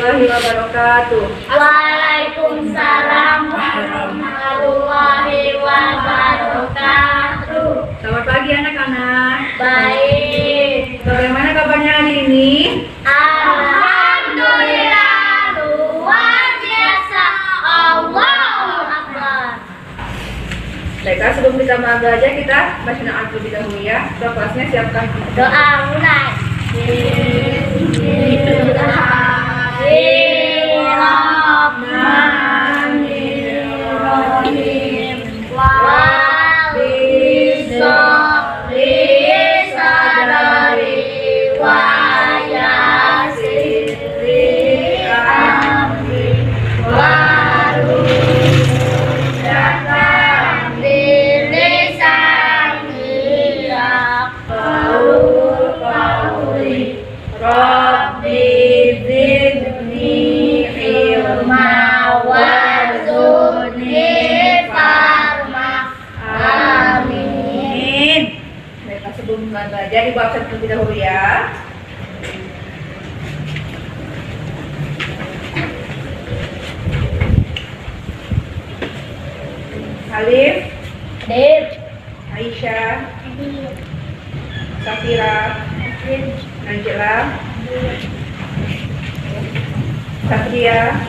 warahmatullahi wabarakatuh. Waalaikumsalam warahmatullahi wabarakatuh. Selamat pagi anak-anak. Baik. Bagaimana kabarnya hari ini? Alhamdulillah luar biasa. Allahu Akbar. Baiklah, sebelum kita belajar kita baca doa terlebih dahulu ya. Doa kelasnya siapkan. Doa mulai. Bismillahirrahmanirrahim. Walisoli sadari wa yasiri amri warudatan bilisani yaqulu qawli Rabbi zidni ilma warzuqni farma. Amin. Baiklah, sebelum belajar ibu absen terlebih dahulu ya. Alif, Dip. Aisyah, Safira, Najla, Satria,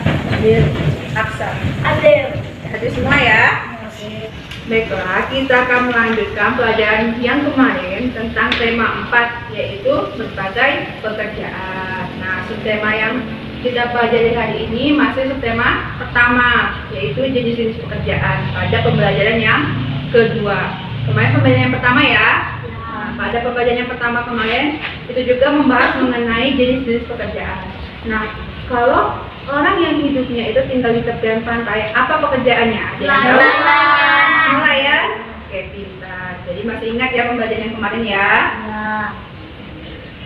Aksa. Adil. Hadir semua ya. Baiklah, kita akan melanjutkan pelajaran yang kemarin tentang tema 4, yaitu berbagai pekerjaan. Nah, subtema yang kita pelajari hari ini masih subtema pertama, yaitu jenis-jenis pekerjaan pada pembelajaran yang kedua. Kemarin pembelajaran yang pertama ya. Nah, pada pembelajaran yang pertama kemarin itu juga membahas mengenai jenis-jenis pekerjaan. Nah, kalau orang yang hidupnya itu tinggal di tepian pantai, apa pekerjaannya? Ada yang tahu? Nelayan. Oke, pintar. Jadi masih ingat ya pembelajaran yang kemarin ya?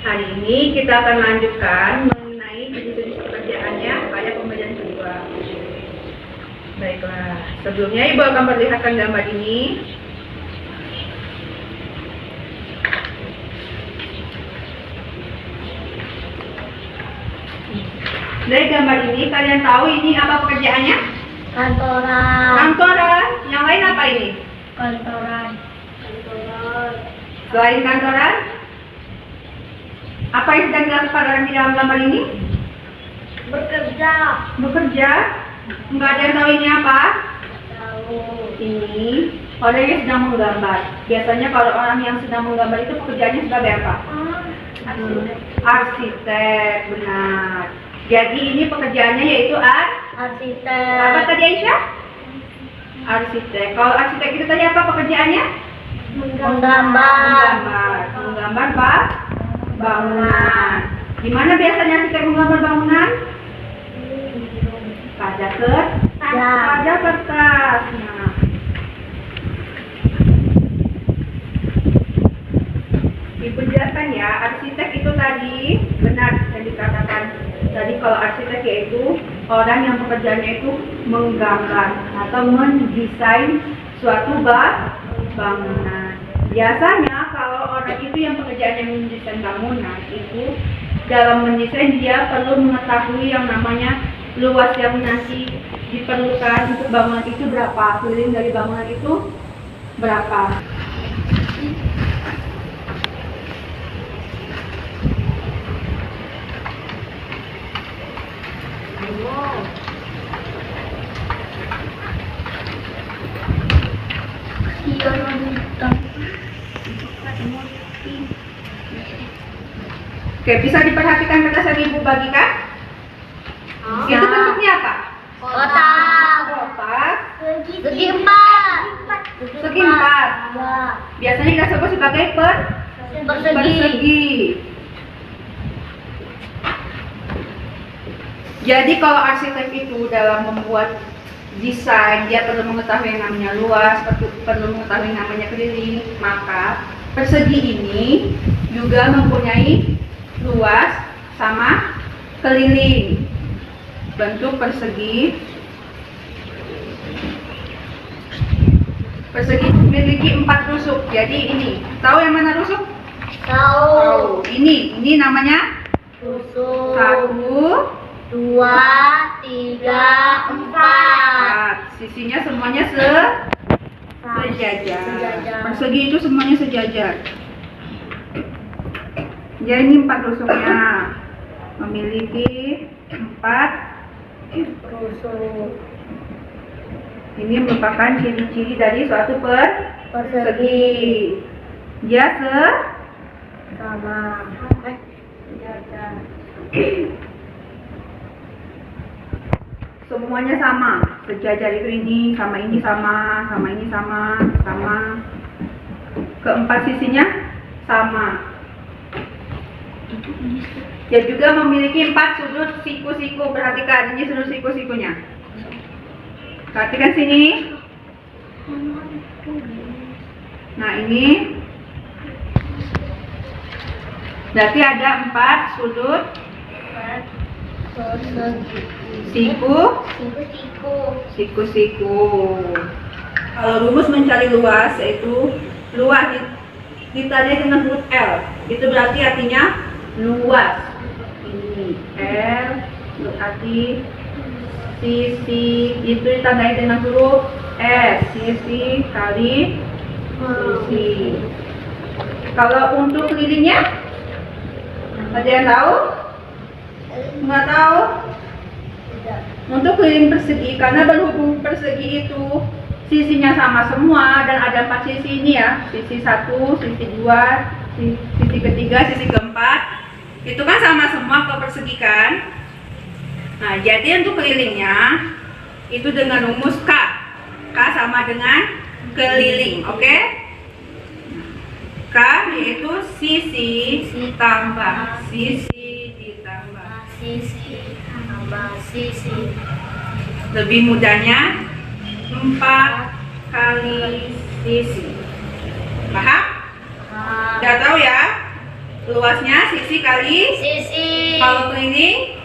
Hari ini kita akan lanjutkan mengenai jenis-jenis pekerjaannya pada pembelajaran kedua. Baiklah, sebelumnya Ibu akan perlihatkan gambar ini. Dari gambar ini kalian tahu ini apa pekerjaannya? Kantoran. Kantoran. Yang lain apa ini? Kantoran. Selain kantoran, apa yang sedang dilakukan orang di dalam gambar ini? Bekerja. Bekerja. Enggak ada yang tahu ini apa? Tahu. Ini orang yang sedang menggambar. Biasanya kalau orang yang sedang menggambar itu pekerjaannya sebagai apa? Arsitek, benar. Jadi ini pekerjaannya yaitu Arsitek. apa tadi Aisyah? Arsitek. Kalau arsitek itu tadi apa pekerjaannya? Menggambar. Menggambar bangunan. Di mana biasanya arsitek menggambar bangunan? Pada kertas. Nah, Ibu jelaskan ya, arsitek itu tadi benar yang dikatakan. Tadi kalau arsitek yaitu orang yang pekerjaannya itu menggambar atau mendesain suatu bangunan. Biasanya kalau orang itu yang pekerjaannya mendesain bangunan itu dalam mendesain dia perlu mengetahui yang namanya luas yang nanti diperlukan untuk bangunan itu berapa, keliling dari bangunan itu berapa. Oke, bisa diperhatikan kertas yang Ibu bagikan? Itu bentuknya apa? Kotak. Kotak. Segi empat. Segi empat. Biasanya kita sebut sebagai persegi. Jadi kalau arsitek itu dalam membuat desain, dia perlu mengetahui yang namanya luas, perlu mengetahui yang namanya keliling. Maka persegi ini juga mempunyai luas sama keliling. Bentuk persegi memiliki 4 rusuk. Jadi ini, tahu yang mana rusuk? Tahu. Ini namanya Rusuk. 1, 2, 3, 4. Sisinya semuanya sejajar. Sejajar. Persegi itu semuanya sejajar. Jadi ini 4 rusuknya. Memiliki 4 Rusuk. ini merupakan ciri-ciri dari suatu persegi. Dia Sama. semuanya sama. Sejajar itu ini sama, ini sama, sama ini sama, sama. Keempat sisinya sama. Dia juga memiliki 4 sudut siku-siku. Perhatikan ini sudut siku-sikunya. Perhatikan sini. Nah ini berarti ada 4 sudut siku-siku. Kalau rumus mencari luas yaitu luas ditandai dengan huruf L. Itu berarti artinya luas. Ini L berarti sisi itu ditandai dengan huruf S. Sisi kali sisi. Kalau untuk kelilingnya ada yang tahu? Nggak tahu? Untuk keliling persegi, karena berhubung persegi itu sisinya sama semua dan ada 4 sisi ini ya, sisi 1, sisi 2, sisi ketiga, sisi keempat, itu kan sama semua kalau persegi kan. Nah jadi untuk kelilingnya itu dengan rumus K. K sama dengan keliling, oke? K yaitu sisi tambah sisi ditambah Sisi tambah sisi. lebih mudahnya 4 kali sisi. Paham? Udah tahu ya? Luasnya sisi kali Sisi. kalau keliling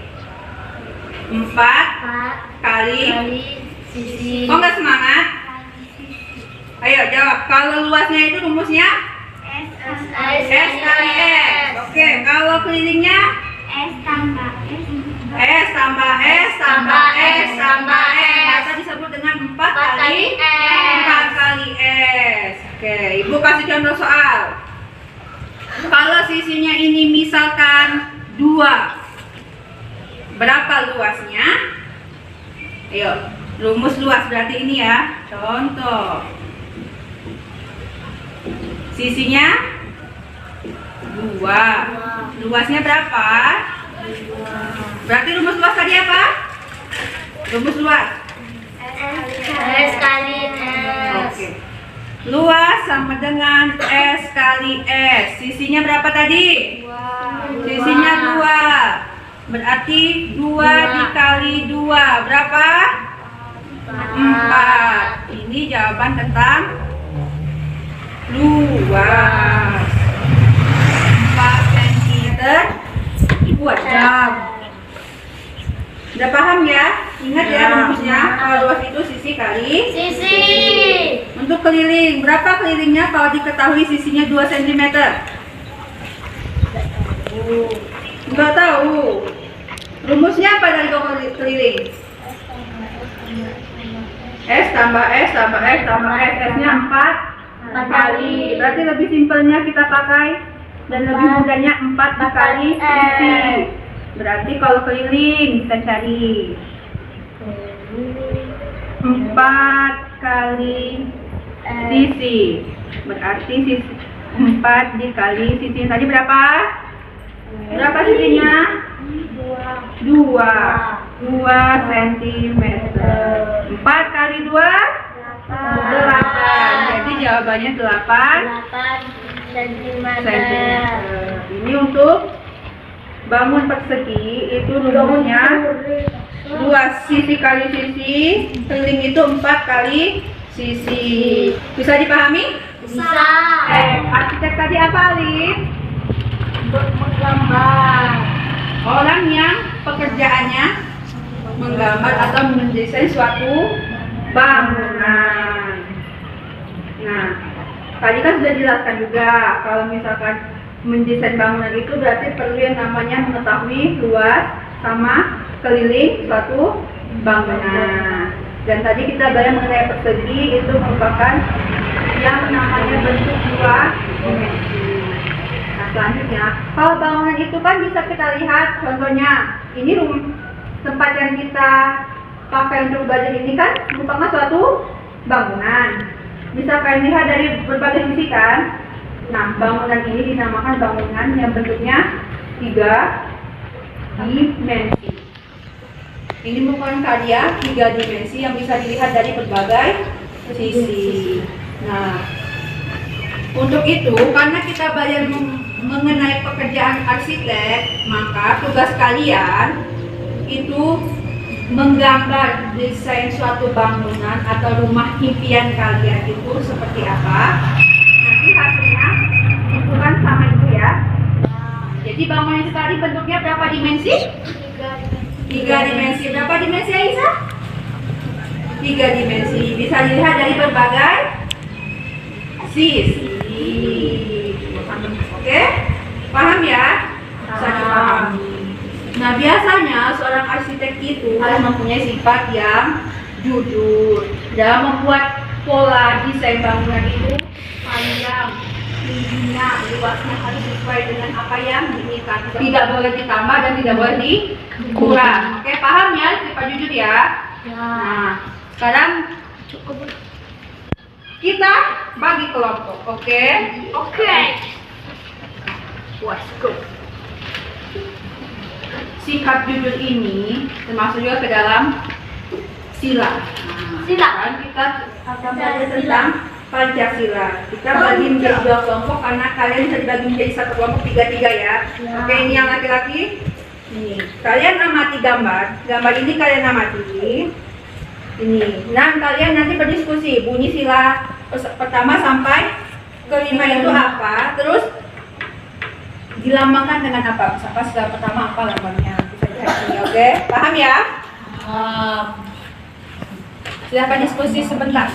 4 kali. Sisi. Kok nggak semangat? Ayo jawab. Kalau luasnya itu rumusnya S kali S. Oke, kalau kelilingnya S tambah S tambah S tambah S. Maka disebut dengan 4 kali S. Oke, Ibu kasih contoh soal. Kalau sisinya ini misalkan 2, berapa luasnya? Ayo, rumus luas berarti ini ya. Contoh. Sisinya 2. Luasnya berapa? Berarti rumus luas tadi apa? Rumus luas. S kali S. Oke. Luas sama dengan S kali S. Sisinya berapa tadi? Sisinya 2. Berarti 2 dikali 2 berapa? 4. Ini jawaban tentang luas. 4 cm buat jam. Udah paham ya? Ingat ya rumusnya. Kalau luas itu sisi kali Sisi. Untuk keliling, berapa kelilingnya kalau diketahui sisinya 2 cm? Enggak tahu. Rumusnya apa dari keliling? S tambah S tambah S tambah S. S-nya 4 kali. Berarti lebih simpelnya kita pakai dan lebih mudahnya 4 dikali sisi. Berarti kalau keliling kita cari 4 kali sisi. Berarti sisi 4 dikali sisi tadi berapa? Berapa sisinya? 2 cm. 4 kali 2 8. Jadi jawabannya 8 cm. Ini untuk bangun persegi itu rumusnya luas sisi kali sisi, keliling itu 4 kali sisi. Bisa dipahami? Bisa. Arsitek tadi apa, Alif? Untuk menggambar. Orang yang pekerjaannya menggambar atau mendesain suatu bangunan. Nah, tadi kan sudah dijelaskan juga kalau misalkan mendesain bangunan itu berarti perlu yang namanya mengetahui luas sama keliling suatu bangunan. Dan tadi kita belajar mengenai persegi, itu merupakan yang namanya bentuk dua dimensi. Nah selanjutnya, kalau bangunan itu kan bisa kita lihat, contohnya ini tempat yang kita pakai untuk belajar ini kan merupakan suatu bangunan. Bisa kalian lihat dari berbagai sisi kan. Nah bangunan ini dinamakan bangunan yang bentuknya 3 dimensi. Ini merupakan karya 3 dimensi yang bisa dilihat dari berbagai sisi. Nah, untuk itu, karena kita belajar mengenai pekerjaan arsitek, maka tugas kalian itu menggambar desain suatu bangunan atau rumah impian kalian itu seperti apa. Nanti hasilnya tentukan sama itu ya. Jadi bangunan itu tadi bentuknya berapa dimensi? 3 dimensi. Berapa dimensi Aisyah? 3 dimensi. Bisa dilihat dari berbagai sisi. Oke? Paham ya? Bisa dipahami. Nah biasanya seorang arsitek itu harus mempunyai sifat yang jujur dalam membuat pola desain bangunan itu panjang, tingginya, luasnya harus sesuai dengan apa yang diinginkan. Tidak boleh ditambah dan tidak boleh dikurang. Oke, paham ya? Sifat jujur ya. Nah, sekarang kita bagi kelompok. Oke? Oke. Let's go. Sikap jujur ini termasuk juga ke dalam sila. Sila. Kan kita akan belajar tentang Pancasila. Kita bagi menjadi 2 kelompok karena kalian bisa dibagi menjadi 1 kelompok 3-3 ya. Oke, ini yang laki-laki. Ini kalian amati gambar ini kalian amati. Ini. Nah, kalian nanti berdiskusi bunyi sila pertama sampai ke-5 itu apa, terus dilambangkan dengan apa? Misalkan sila pertama apa lambangnya? Bisa dilihat ini, oke? Paham ya? Silakan diskusi sebentar.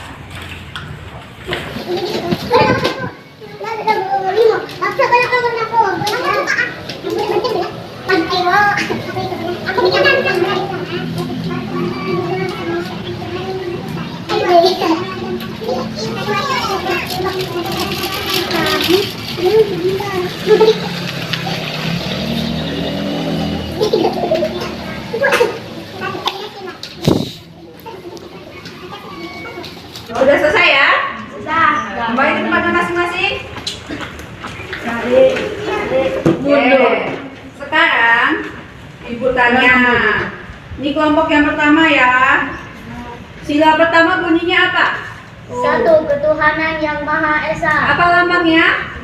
Sudah selesai ya? Sudah. Kembali ke tempatnya masing-masing. Mundur. Sekarang ibu tanya. Ini kelompok yang pertama ya. Sila pertama bunyinya apa? 1. Ketuhanan yang Maha Esa. Apa lambangnya?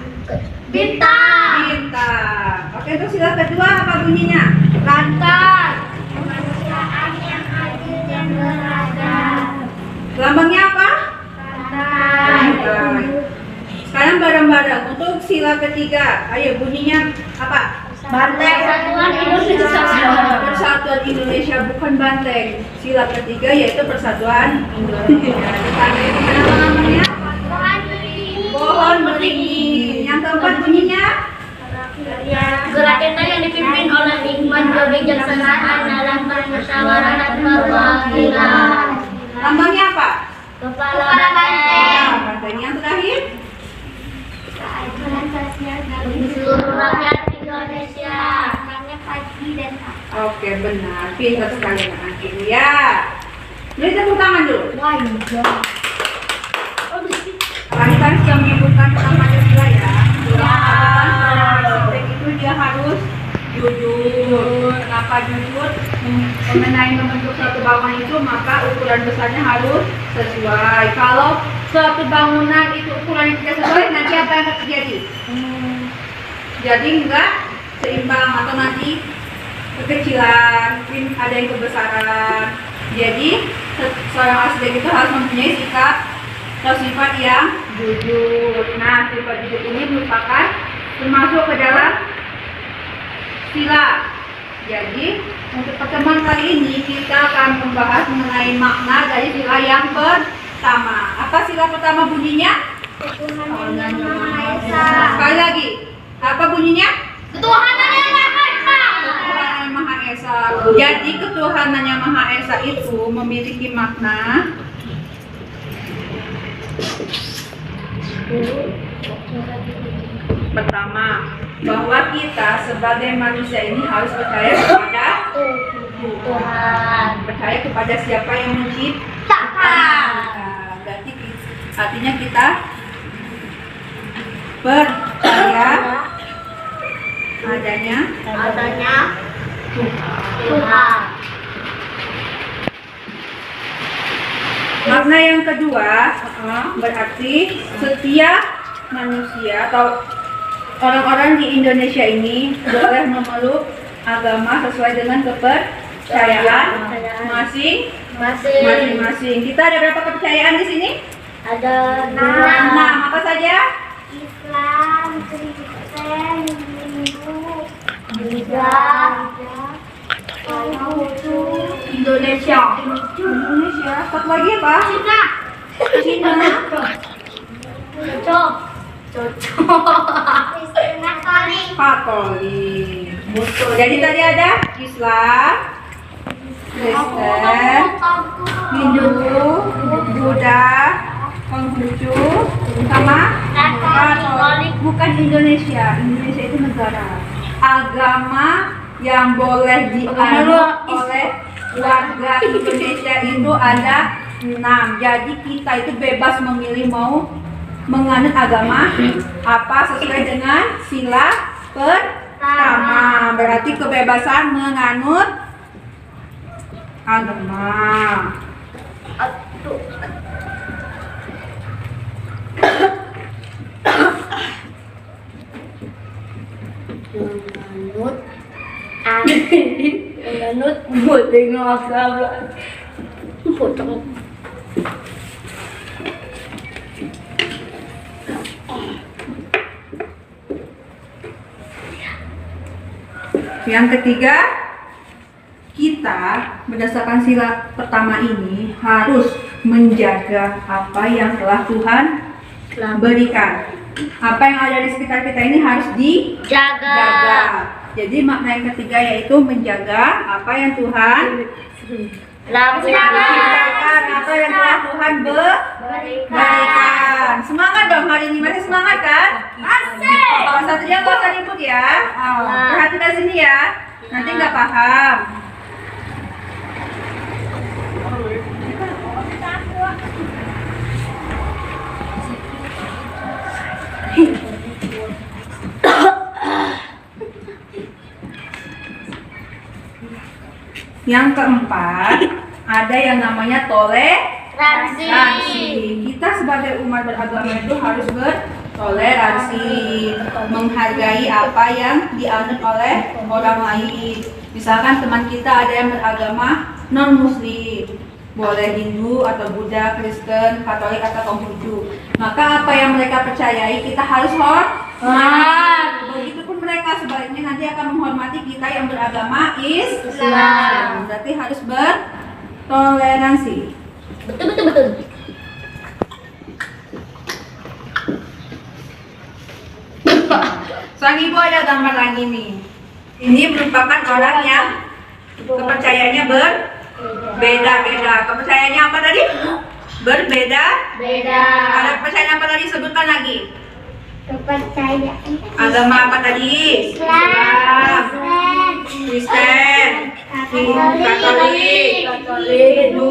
Bintang. Bintang. Oke, untuk sila kedua apa bunyinya? Lantai. Kemanusiaan yang adil dan beradab. Lambangnya apa? Lantai. Sekarang bareng-bareng untuk sila ketiga. Ayo bunyinya apa? Banteng. Persatuan Indonesia. Persatuan Indonesia, bukan banteng. Sila ketiga yaitu Persatuan Indonesia. Apa namanya? Pohon beringin. Yang keempat bunyinya? Gerak kita yang dipimpin oleh hikmat kebijaksanaan dalam permusyawaratan dan perwakilan. Lambangnya apa? Kepala banteng. Banteng. Yang terakhir? Seluruh rakyat Indonesia. Pagi dan Oke, benar. Pintar sekali anak ini ya. Jadi tepuk tangan dulu. Tadi kan sudah menyebutkan tentang Pancasila ya. Arsitek itu dia harus jujur. Kenapa jujur? Mengenai membentuk suatu bangunan itu maka ukuran besarnya harus sesuai. Kalau suatu bangunan itu ukurannya tidak sesuai, nanti apa yang akan terjadi? Jadi enggak seimbang atau nanti kekecilan, mungkin ada yang kebesaran. Jadi seorang arsitek itu harus mempunyai sikap atau sifat yang jujur. Nah, sifat jujur ini merupakan termasuk ke dalam sila. Jadi untuk pertemuan kali ini kita akan membahas mengenai makna dari sila yang pertama. Apa sila pertama bunyinya? Ketuhanan yang Maha Esa. Sekali lagi, apa bunyinya? Ketuhanan yang Maha Esa. Ketuhanan yang Maha Esa. Esa. Jadi ketuhanan Yang Maha Esa itu memiliki makna pertama, bahwa kita sebagai manusia ini harus percaya kepada Tuhan. percaya kepada siapa yang menciptakan. Berarti artinya kita percaya adanya Tuhan. makna yang kedua berarti setiap manusia atau orang-orang di Indonesia ini boleh memeluk agama sesuai dengan kepercayaan masing-masing. Kita ada berapa kepercayaan di sini? Ada 6. Apa saja? Islam, Kristen, Hindu, Buddha, Konghucu, Indonesia. Satu lagi apa? Cina. Cocok. Kristen Katolik. Betul. Jadi tadi ada Islam, Kristen, Hindu, Buddha, Konghucu, sama Katolik. Bukan Indonesia. Indonesia itu negara. Agama yang boleh dianut oleh warga Indonesia itu ada 6. Jadi kita itu bebas memilih mau menganut agama apa sesuai dengan sila pertama. Berarti kebebasan menganut agama. Menganut buat tengok agama. Potong. Yang ketiga, kita berdasarkan sila pertama ini harus menjaga apa yang telah Tuhan berikan. Apa yang ada di sekitar kita ini harus dijaga. Jadi makna yang ketiga yaitu menjaga apa yang Tuhan ciptakan, apa yang telah Tuhan berikan. Semangat dong hari ini, masih semangat kan? Kalau satunya nggak usah ribut ya. Perhatikan sini ya, nanti nggak paham. Yang keempat, ada yang namanya toleransi. Kita sebagai umat beragama itu harus bertoleransi, menghargai apa yang dianut oleh orang lain. Misalkan teman kita ada yang beragama non-muslim, boleh Hindu atau Buddha, Kristen, Katolik atau Konghucu. Maka apa yang mereka percayai kita harus hormat. Begitupun mereka sebaliknya nanti akan menghormati kita yang beragama Islam. Berarti harus bertoleransi. Betul. Sang ibu ada gambar lagi nih. Ini merupakan orang yang kepercayaannya berbeda-beda. Kepercayaannya apa tadi? Berbeda. Ada kepercayaan apa tadi? Sebutkan lagi. Kepercayaan Agama apa tadi? Islam, Kristen, Katolik, Hindu,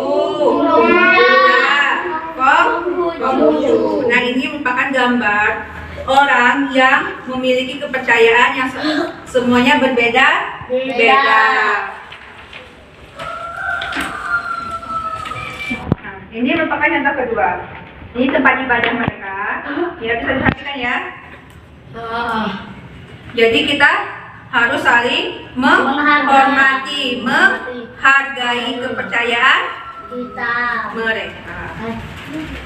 Buddha, Konghucu. Nah, ini merupakan gambar orang yang memiliki kepercayaan yang semuanya berbeda-beda. Nah, ini merupakan contoh kedua. Ini tempat ibadah mereka. Ya, bisa diperhatikan ya. Jadi kita harus saling menghormati, menghargai kepercayaan kita. mereka.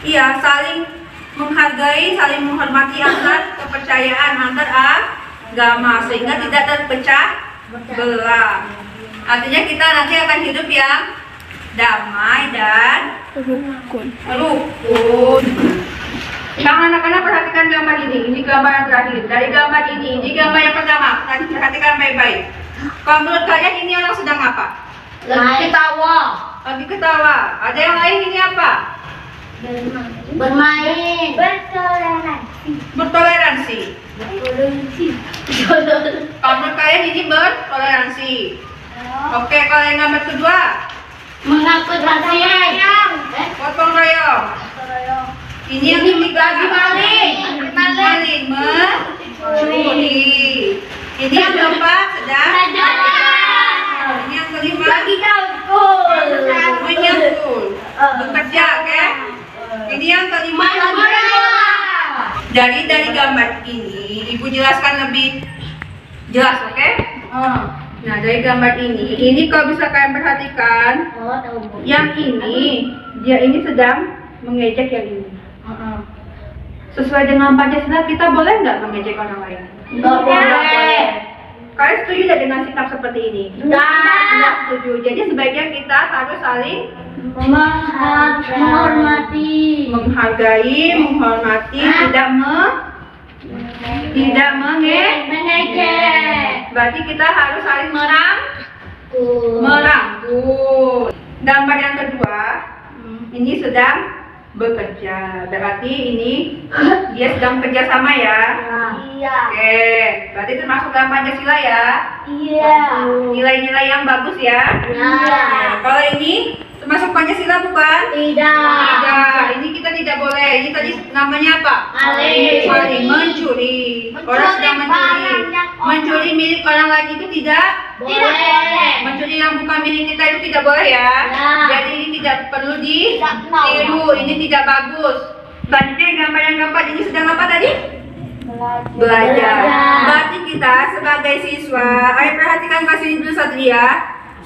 Iya, saling menghargai, saling menghormati antar kepercayaan, antar agama sehingga tidak terpecah belah. Artinya kita nanti akan hidup yang damai dan rukun. Sekarang anak-anak perhatikan gambar ini. Ini gambar yang terakhir. Dari gambar ini gambar yang pertama. Perhatikan baik-baik. Kalau menurut kalian ini orang sedang apa? Lagi ketawa. Lagi ketawa. Ada yang lain ini apa? Bermain. Bertoleransi. Bertoleransi. Bertoleransi. Kalau menurut kalian ini bertoleransi. Oke, kalau yang gambar kedua, Mengangkut pasien. gotong royong. Ini yang ketiga, maling. maling mencuri. Ini yang keempat sedang. Ini yang kelima Lagi nyangkul. menyangkul, bekerja, oke? Ini yang kelima. Dari gambar ini, ibu jelaskan lebih jelas, oke? Nah, dari gambar ini kalau bisa kalian perhatikan, yang ini, dia ini sedang mengejek yang ini. Sesuai dengan Pancasila, kita boleh nggak mengejek orang lain? Nggak boleh. Kalian setuju nggak dengan sikap seperti ini? Nggak setuju. Jadi sebaiknya kita harus saling Menghormati. menghargai, menghormati, tidak mengejek. Berarti kita harus saling merangkul. Gambar yang kedua, ini sedang bekerja. Berarti ini dia sedang bekerja sama ya. Iya. Oke, berarti termasuk dalam Pancasila ya. Iya. Nilai-nilai yang bagus ya. Iya. Kalau ini termasuk Pancasila bukan? Tidak. Tidak, ini kita tidak boleh. Ini tadi namanya apa? Maling. Maling, mencuri. Orang sedang mencuri. Mencuri milik orang lain itu tidak Boleh. mencuri yang bukan milik kita itu tidak boleh ya. Ya. Jadi ini tidak perlu Tidak ditiru. Ini tidak bagus. Selanjutnya gambar yang keempat ini sedang apa tadi? Belajar. Berarti kita sebagai siswa, ayo perhatikan kelas ini dulu Satria.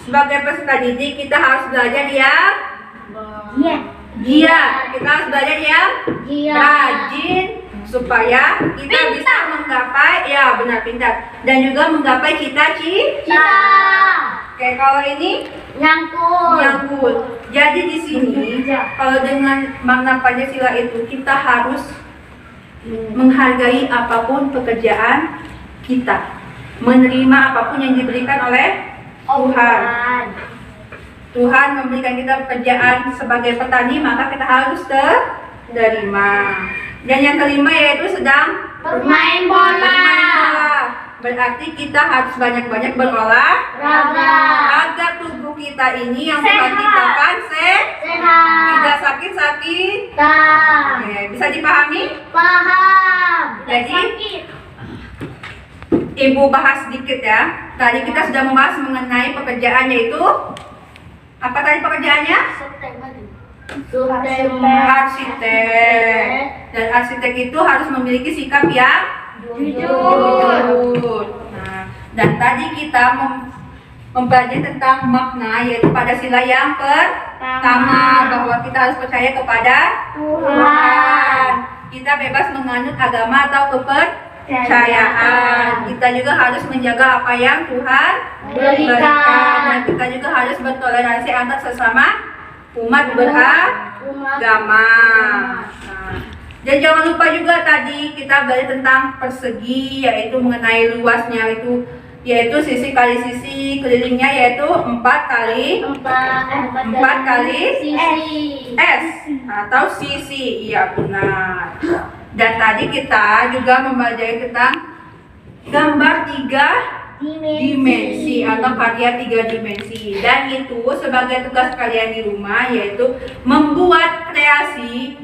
Sebagai peserta didik kita harus belajar yang Iya. giat. Kita harus belajar yang Iya. rajin supaya kita bisa menggapai, ya benar, pintar, dan juga menggapai cita-cita. Oke, kalau ini Nyangkul. nyangkut. Jadi di sini kalau dengan makna Pancasila itu kita harus menghargai apapun pekerjaan kita, menerima apapun yang diberikan oleh Tuhan. Tuhan memberikan kita pekerjaan sebagai petani, maka kita harus terima. Dan yang kelima yaitu sedang Bermain bola. bermain bola. Berarti kita harus banyak-banyak berolahraga agar tubuh kita ini yang Tuhan Sehat. ciptakan Sehat. tidak sakit-sakit. Tak. Oke, bisa dipahami? Paham. Jadi, Ibu bahas sedikit ya. Tadi kita sudah membahas mengenai pekerjaan, yaitu apa tadi pekerjaannya? Arsitek. Dan arsitek itu harus memiliki sikap yang jujur. Nah, dan tadi kita mempelajari tentang makna, yaitu pada sila yang pertama, bahwa kita harus percaya kepada Tuhan. Kita bebas menganut agama atau kepercayaan. Kita juga harus menjaga apa yang Tuhan berikan. Dan kita juga harus bertoleransi antar sesama umat beragama. Nah, dan jangan lupa juga tadi kita belajar tentang persegi, yaitu mengenai luasnya yaitu sisi kali sisi, kelilingnya yaitu 4 kali sisi. S atau sisi. Iya benar. Dan tadi kita juga mempelajari tentang gambar 3 dimensi atau karya 3 dimensi. Dan itu sebagai tugas kalian di rumah, yaitu membuat kreasi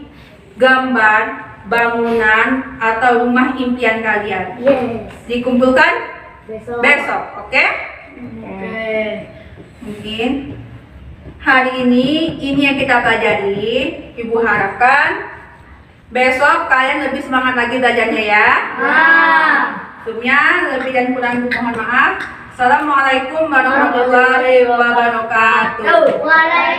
gambar bangunan atau rumah impian kalian. Yes. Dikumpulkan besok, oke? Mungkin hari ini yang kita pelajari. Ibu harapkan besok kalian lebih semangat lagi belajarnya ya. Sebelumnya lebih dan kurang mohon maaf. Assalamualaikum warahmatullahi wabarakatuh. Waalaikumsalam.